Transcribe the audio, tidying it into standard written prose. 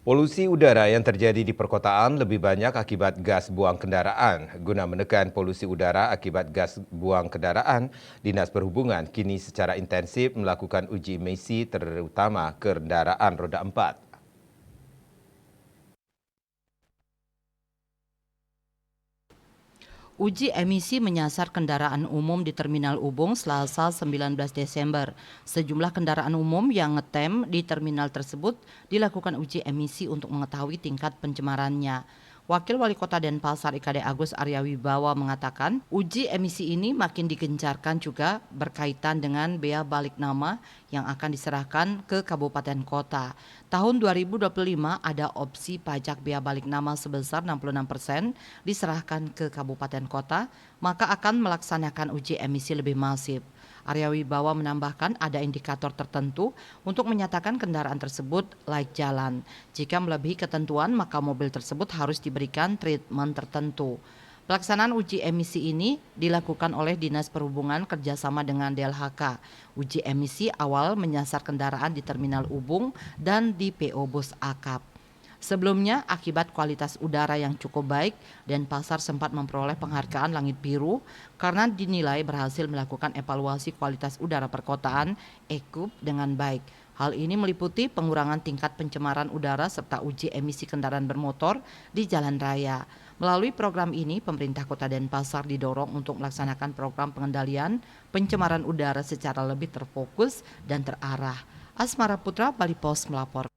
Polusi udara yang terjadi di perkotaan lebih banyak akibat gas buang kendaraan. Guna menekan polusi udara akibat gas buang kendaraan, Dinas Perhubungan kini secara intensif melakukan uji emisi terutama kendaraan roda 4. Uji emisi menyasar kendaraan umum di Terminal Ubung Selasa 19 Desember. Sejumlah kendaraan umum yang ngetem di terminal tersebut dilakukan uji emisi untuk mengetahui tingkat pencemarannya. Wakil Wali Kota Denpasar IKD Agus Arya Wibawa mengatakan uji emisi ini makin digencarkan juga berkaitan dengan bea balik nama yang akan diserahkan ke kabupaten kota. Tahun 2025 ada opsi pajak bea balik nama sebesar 66% diserahkan ke kabupaten kota, maka akan melaksanakan uji emisi lebih masif. Arya Wibawa menambahkan ada indikator tertentu untuk menyatakan kendaraan tersebut layak jalan. Jika melebihi ketentuan, maka mobil tersebut harus diberikan treatment tertentu. Pelaksanaan uji emisi ini dilakukan oleh Dinas Perhubungan kerjasama dengan DLHK. Uji emisi awal menyasar kendaraan di Terminal Ubung dan di PO Bus Akap. Sebelumnya, akibat kualitas udara yang cukup baik, Denpasar sempat memperoleh penghargaan Langit Biru karena dinilai berhasil melakukan evaluasi kualitas udara perkotaan (EKUP) dengan baik. Hal ini meliputi pengurangan tingkat pencemaran udara serta uji emisi kendaraan bermotor di jalan raya. Melalui program ini, pemerintah Kota Denpasar didorong untuk melaksanakan program pengendalian pencemaran udara secara lebih terfokus dan terarah. Asmara Putra, Bali Pos melapor.